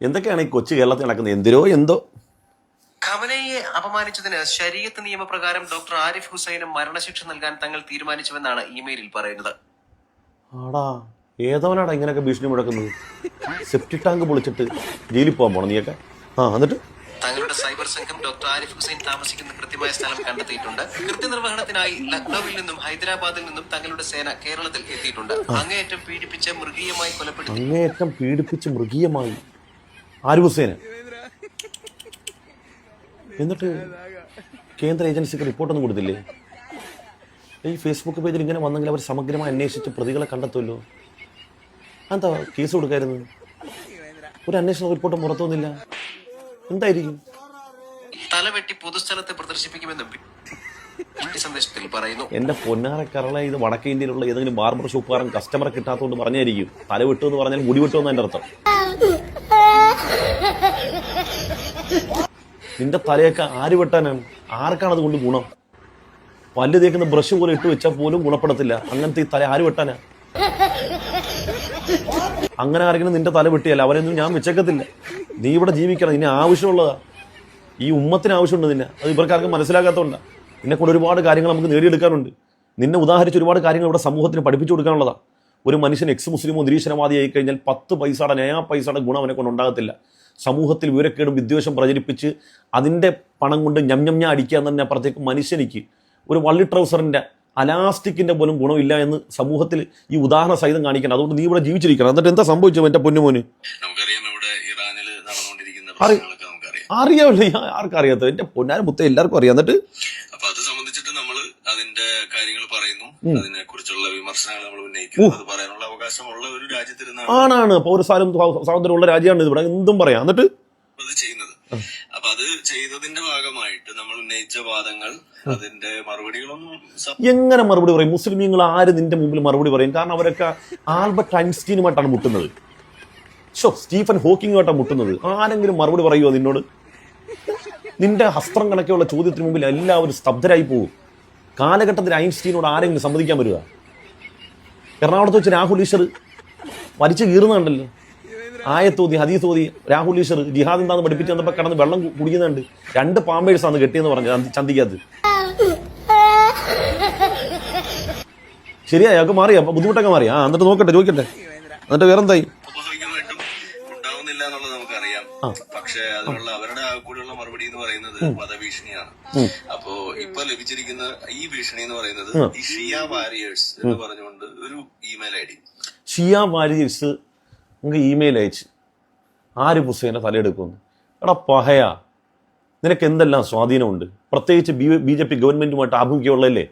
എന്തൊക്കെയാണ് ഈ കൊച്ചു കേരളത്തിൽ നടക്കുന്നത്? എന്തിരോ എന്തോ. ഖമനയെ അപമാനിച്ചതിന് ശരീഅത്ത് നിയമപ്രകാരം ഡോക്ടർ ആരിഫ് ഹുസൈന് മരണശിക്ഷ നൽകാൻ തങ്ങൾ തീരുമാനിച്ചുവെന്നാണ് ഇമെയിലിൽ പറയുന്നത്. ആടാ, ഏതവനാടാ ഇങ്ങനെയൊക്കെ ഭീഷണി മുഴക്കുന്നത്? സെപ്റ്റി ടാങ്ക് പൊളിച്ചിട്ട് ജയിലിൽ പോകാൻ പോണം നീയൊക്കെ. എന്നിട്ട് തങ്ങളുടെ സൈബർ സംഘം ഡോക്ടർ ആരിഫ് ഹുസൈൻ താമസിക്കുന്ന കൃത്യമായ സ്ഥലം കണ്ടെത്തിയിട്ടുണ്ട്. കൃത്യനിർവഹണത്തിനായി ലക്നൌവിൽ നിന്നും ഹൈദരാബാദിൽ നിന്നും തങ്ങളുടെ സേന കേരളത്തിൽ എത്തിയിട്ടുണ്ട്. അങ്ങേയറ്റം പീഡിപ്പിച്ച് മൃഗീയമായി ആരിഫ് ഹുസൈന്. എന്നിട്ട് കേന്ദ്ര ഏജൻസിക്ക് റിപ്പോർട്ടൊന്നും കൊടുത്തില്ലേ? ഈ ഫേസ്ബുക്ക് പേജിൽ ഇങ്ങനെ വന്നെങ്കിൽ അവർ സമഗ്രമായി അന്വേഷിച്ച് പ്രതികളെ കണ്ടെത്തുമല്ലോ. എന്താ കേസ് കൊടുക്കായിരുന്നു? ഒരു അന്വേഷണ റിപ്പോർട്ടും പുറത്തൊന്നുമില്ല. എന്തായിരിക്കും? തലവെട്ടി പൊതുസ്ഥലത്ത് പ്രദർശിപ്പിക്കുമെന്നും സന്ദേശത്തിൽ പറയുന്നു. എന്റെ പൊന്നാറ കറള, ഇത് വടക്കേ ഇന്ത്യയിലുള്ള ഏതെങ്കിലും ബാർബർ ഷോപ്പുകാരൻ കസ്റ്റമറെ കിട്ടാത്തതുകൊണ്ട് പറഞ്ഞായിരിക്കും. തല വിട്ടു എന്ന് പറഞ്ഞാൽ മുടി വിട്ടു എന്ന് എൻ്റെ അർത്ഥം. നിന്റെ തലയൊക്കെ ആര് വെട്ടാനാണ്? ആർക്കാണത് കൊണ്ട് ഗുണം? പല്ല് തേക്കുന്ന ബ്രഷ് പോലെ ഇട്ട് വെച്ചാൽ പോലും ഗുണപ്പെടത്തില്ല. അങ്ങനത്തെ ഈ തല ആര് വെട്ടാനാ? അങ്ങനെ ആരെങ്കിലും നിന്റെ തല വെട്ടിയല്ല അവരെയൊന്നും ഞാൻ വെച്ചേക്കത്തില്ല. നീ ഇവിടെ ജീവിക്കണം, നിന്നെ ആവശ്യമുള്ളതാ. ഈ ഉമ്മത്തിന് ആവശ്യമുണ്ട് നിന്നെ. അത് ഇവർക്കാർക്കും മനസ്സിലാക്കാത്തതുകൊണ്ടാണ്. നിന്നെ കൊണ്ട് ഒരുപാട് കാര്യങ്ങൾ നമുക്ക് നേടിയെടുക്കാനുണ്ട്. നിന്നെ ഉദാഹരിച്ച് ഒരുപാട് കാര്യങ്ങൾ ഇവിടെ സമൂഹത്തിന് പഠിപ്പിച്ചു കൊടുക്കാനുള്ളതാണ്. ഒരു മനുഷ്യൻ എക്സ് മുസ്ലിമോ നിരീശ്വരവാദിയായി കഴിഞ്ഞാൽ 10 പൈസയുടെ നയാ പൈസയുടെ ഗുണം അവനെ കൊണ്ട് ഉണ്ടാകത്തില്ല. സമൂഹത്തിൽ വിവരക്കേടും വിദ്വേഷം പ്രചരിപ്പിച്ച് അതിൻ്റെ പണം കൊണ്ട് ഞം അടിക്കുക എന്ന് തന്നെ അപ്പുറത്തേക്ക് മനുഷ്യനിക്ക് ഒരു വള്ളി ട്രൗസറിൻ്റെ അലാസ്റ്റിക്കിൻ്റെ പോലും ഗുണമില്ല എന്ന് സമൂഹത്തിൽ ഈ ഉദാഹരണ സഹിതം കാണിക്കണം. അതുകൊണ്ട് നീ ഇവിടെ ജീവിച്ചിരിക്കണം. എന്നിട്ട് എന്താ സംഭവിച്ചത് എൻ്റെ പൊന്നുമോന്? അറിയാമല്ലോ, ആർക്കറിയാത്തത്? എൻ്റെ പൊന്നാര മുത്ത എല്ലാവർക്കും അറിയാം. എന്നിട്ട് അപ്പൊ അത് സംബന്ധിച്ചിട്ട് നമ്മൾ അതിന്റെ കാര്യങ്ങൾ പറയുന്നു, അതിനെ കുറിച്ചുള്ള വിമർശനങ്ങൾ നമ്മൾ ഉന്നയിക്കുന്നു. അത് പറയാനുള്ള അവകാശമുള്ള ഒരു രാജ്യത്തിരുന്നാണ് ആണാണ് പൗരസ്വാതന്ത്ര്യം സ്വാതന്ത്ര്യമുള്ള രാജ്യമാണ് ഇവിടെ, എന്തും പറയാം. എന്നിട്ട് അത് ചെയ്യുന്നത്. അപ്പൊ അത് ചെയ്തതിന്റെ ഭാഗമായിട്ട് നമ്മൾ ഉന്നയിച്ച വാദങ്ങൾ, അതിന്റെ മറുപടികളൊന്നും എങ്ങനെ മറുപടി പറയും? മുസ്ലിമീങ്ങൾ ആര് നിന്റെ മുമ്പിൽ മറുപടി പറയും? കാരണം അവരൊക്കെ ആൽബർട്ട് ഐൻസ്റ്റീനുമായിട്ടാണ് മുട്ടുന്നത്, സ്റ്റീഫൻ ഹോക്കിങ്ങുമായിട്ടാണ് മുട്ടുന്നത്. ആരെങ്കിലും മറുപടി പറയുമോ നിന്നോട്? നിന്റെ ഹസ്ത്രം കണക്കെയുള്ള ചോദ്യത്തിന് മുമ്പിൽ എല്ലാവരും സ്തബ്ധരായി പോകും. കാലഘട്ടത്തിൽ ഐൻസ്റ്റീനോട് ആരെങ്കിലും സമ്മതിക്കാൻ വരിക? എറണാകുളത്ത് വെച്ച് രാഹുൽ ഈശ്വർ വലിച്ചു കീറുന്നുണ്ടല്ലോ. ആയത്തോതി ഹദീസോതി രാഹുൽ ഈശ്വർ ജിഹാദ് എന്താന്ന് പഠിപ്പിച്ച് വന്നപ്പോൾ കിടന്ന് വെള്ളം കുടിക്കുന്നുണ്ട്. 2 പാമ്പേഴ്സാണ് കെട്ടിയെന്ന് പറഞ്ഞു ചന്തിക്കകത്ത്. ശരിയാ, അയാൾക്ക് മാറിയാ, ബുദ്ധിമുട്ടൊക്കെ മാറിയാ. എന്നിട്ട് നോക്കട്ടെ, ചോദിക്കട്ടെ, എന്നിട്ട് വേറെന്തായി? ഉണ്ടാവുന്നില്ല എന്നുള്ളത് നമുക്കറിയാം. പക്ഷെ അതിനുള്ള അവരുടെ കൂടെയുള്ള മറുപടി എന്ന് പറയുന്നത് വധഭീഷണിയാണ്. അപ്പോ ഇപ്പൊ ലഭിച്ചിരിക്കുന്ന ഈ ഭീഷണി എന്ന് പറയുന്നത് ഈ ഷിയ വാരിയേഴ്സ് എന്ന് പറഞ്ഞുകൊണ്ട് ഒരു ഇമെയിൽ ID. ഷിയ വാരിയേഴ്സ് നമുക്ക് ഇമെയിൽ അയച്ച് ആരിഫ് ഹുസൈനെ തലയെടുക്കുന്നു. എടാ പഹയാ, നിനക്ക് എന്തെല്ലാം സ്വാധീനമുണ്ട്? പ്രത്യേകിച്ച് BJP ഗവൺമെന്റുമായിട്ട് ആഭിമുഖ്യമുള്ളതല്ലേ?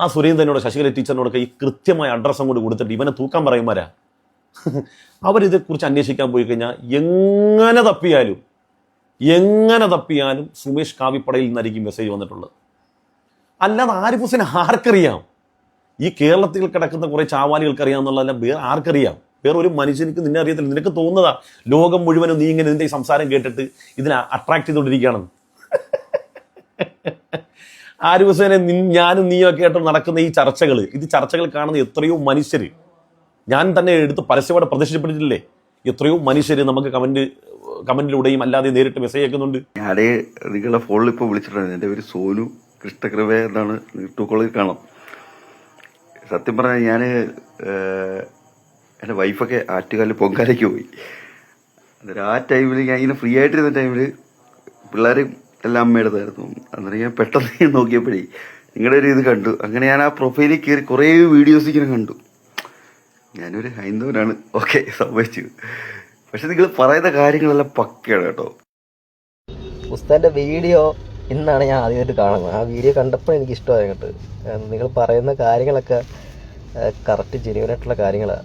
ആ സുരേന്ദ്രനോട് ശശികല ടീച്ചറിനോടൊക്കെ ഈ കൃത്യമായ അഡ്രസ്സ് അങ്ങോട്ട് കൊടുത്തിട്ട് ഇവനെ തൂക്കാൻ പറയുമാരാ. അവരിതേക്കുറിച്ച് അന്വേഷിക്കാൻ പോയി കഴിഞ്ഞാൽ എങ്ങനെ തപ്പിയാലും സുമേഷ് കാവിപ്പടയിൽ നിന്നായിരിക്കും മെസ്സേജ് വന്നിട്ടുള്ളത്. അല്ലാതെ ആരിഫ് ഹുസൈൻ ആർക്കറിയാം? ഈ കേരളത്തിൽ കിടക്കുന്ന കുറെ ചാവാലികൾക്ക് അറിയാമെന്നുള്ളതല്ല, വേറെ ആർക്കറിയാം? വേറെ ഒരു മനുഷ്യനിക്ക് നിന്നെ അറിയത്തില്ല. നിനക്ക് തോന്നുന്നതാ ലോകം മുഴുവനും നീ ഇങ്ങനെ നിന്റെ ഈ സംസാരം കേട്ടിട്ട് ഇതിനെ അട്രാക്ട് ചെയ്തുകൊണ്ടിരിക്കുകയാണെന്ന്. ആരിഫ് ഹുസൈനെ ഞാനും നീയൊക്കെ ആയിട്ട് നടക്കുന്ന ഈ ചർച്ചകൾ കാണുന്ന എത്രയോ മനുഷ്യര്, ഞാൻ തന്നെ എടുത്ത് പരസ്യമായിട്ട് പ്രദർശിപ്പിച്ചിട്ടില്ലേ? എത്രയോ മനുഷ്യര് നമുക്ക് കമന്റിലൂടെയും അല്ലാതെ നേരിട്ട് മെസ്സേജ് അയക്കുന്നുണ്ട്. ഞാനേ നിങ്ങളുടെ ഫോണിൽ ഇപ്പോൾ വിളിച്ചിട്ടുണ്ട്. എൻ്റെ പേര് സോനു കൃഷ്ണകൃപ എന്നാണ്. ട്രൂകോളിൽ കാണാം. സത്യം പറഞ്ഞാൽ ഞാൻ എൻ്റെ വൈഫൊക്കെ ആറ്റുകാലിൽ പൊങ്കാലയ്ക്ക് പോയി. അന്നേരം ആ ടൈമിൽ ഞാൻ ഇങ്ങനെ ഫ്രീ ആയിട്ടിരുന്ന ടൈമിൽ പിള്ളേരും എല്ലാം അമ്മയുടേതായിരുന്നു. അന്നേരം ഞാൻ പെട്ടെന്ന് നോക്കിയപ്പോഴേ നിങ്ങളുടെ ഒരു ഇത് കണ്ടു. അങ്ങനെ ഞാൻ ആ പ്രൊഫൈലിൽ കയറി കുറേ വീഡിയോസ് ഇങ്ങനെ കണ്ടു. ഞാനൊരു ഹൈന്ദവനാണ്, ഓക്കെ, സംഭവിച്ചു. പക്ഷെ നിങ്ങൾ പറയുന്ന കാര്യങ്ങളെല്ലാം പക്കയാണ് കേട്ടോ. ഉസ്താദിന്റെ വീഡിയോ ഇന്നാണ് ഞാൻ ആദ്യമായിട്ട് കാണുന്നത്. ആ വീഡിയോ കണ്ടപ്പോൾ എനിക്ക് ഇഷ്ടമായി കേട്ട്. നിങ്ങൾ പറയുന്ന കാര്യങ്ങളൊക്കെ കറക്റ്റ് ജെന്യുവനായിട്ടുള്ള കാര്യങ്ങളാണ്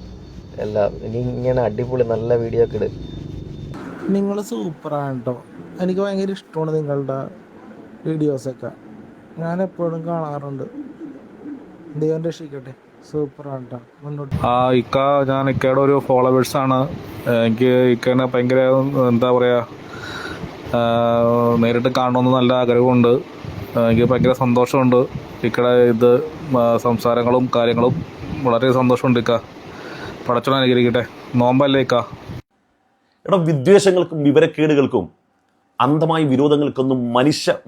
എല്ലാം. ഇനി ഇങ്ങനെ അടിപൊളി നല്ല വീഡിയോ ഒക്കെ ഇടും. നിങ്ങൾ സൂപ്പറാണ് കേട്ടോ. എനിക്ക് ഭയങ്കര ഇഷ്ടമാണ് നിങ്ങളുടെ വീഡിയോസൊക്കെ. ഞാൻ എപ്പോഴും കാണാറുണ്ട്. ദൈവം രക്ഷിക്കട്ടെ. സൂപ്പറാണ് കേട്ടോ, മുന്നോട്ട്. ഞാൻ ഇക്കയുടെ ഒരു ഫോളോവേഴ്സാണ്. എനിക്ക് ഇക്കനെ ഭയങ്കര എന്താ പറയുക, നേരിട്ട് കാണണമെന്ന് നല്ല ആഗ്രഹമുണ്ട്. എനിക്ക് ഭയങ്കര സന്തോഷമുണ്ട്. ഇക്കടെ ഇത് സംസാരങ്ങളും കാര്യങ്ങളും വളരെ സന്തോഷമുണ്ട്. ഇക്ക പടച്ചോനെ അനുഗ്രഹിക്കട്ടെ. നോമ്പല്ലേ ഇക്ക? എടാ, വിദ്വേഷങ്ങൾക്കും വിവരക്കേടുകൾക്കും അന്ധമായ വിരോധങ്ങൾക്കൊന്നും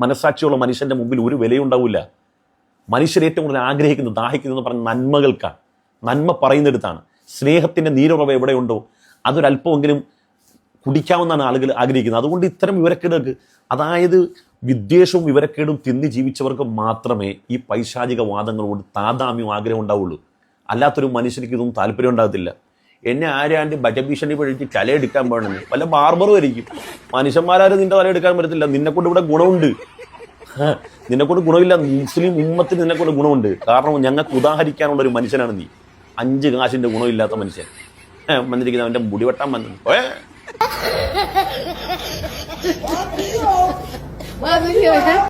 മനസാക്ഷിയുള്ള മനുഷ്യന്റെ മുമ്പിൽ ഒരു വിലയുണ്ടാവില്ല. മനുഷ്യർ ഏറ്റവും കൂടുതൽ ആഗ്രഹിക്കുന്നത്, ദാഹിക്കുന്നതെന്ന് പറഞ്ഞ നന്മകൾക്കാണ്. നന്മ പറയുന്നിടത്താണ്. സ്നേഹത്തിന്റെ നീരുറവ എവിടെയുണ്ടോ അതൊരല്പമെങ്കിലും കുടിക്കാമെന്നാണ് ആളുകൾ ആഗ്രഹിക്കുന്നത്. അതുകൊണ്ട് ഇത്തരം വിവരക്കേടുകൾക്ക്, അതായത് വിദ്വേഷവും വിവരക്കേടും തിന്നി ജീവിച്ചവർക്ക് മാത്രമേ ഈ പൈശാചിക വാദങ്ങളോട് താതാമ്യവും ആഗ്രഹം ഉണ്ടാവുള്ളൂ. അല്ലാത്തൊരു മനുഷ്യർക്ക് ഇതൊന്നും താല്പര്യം ഉണ്ടാകത്തില്ല. എന്നെ ആരാണ്ട് ഭജഭീഷണി പഴിച്ച് തലയെടുക്കാൻ പോകണമെന്ന് വല്ല ബാർബറും ആയിരിക്കും. മനുഷ്യന്മാരും നിന്റെ തലയെടുക്കാൻ പറ്റത്തില്ല. നിന്നെക്കൊണ്ട് ഇവിടെ ഗുണമുണ്ട്, നിന്നെക്കൊണ്ട് ഗുണമില്ല. മുസ്ലിം ഉമ്മത്തിന് നിന്നെക്കൊണ്ട് ഗുണമുണ്ട്. കാരണം ഞങ്ങൾക്ക് ഉദാഹരിക്കാനുള്ള ഒരു മനുഷ്യനാണ് നീ. 5 കാശിന്റെ ഗുണമില്ലാത്ത മനുഷ്യൻ വന്നിരിക്കുന്ന അവന്റെ മുടിവെട്ടാൻ വന്നത്.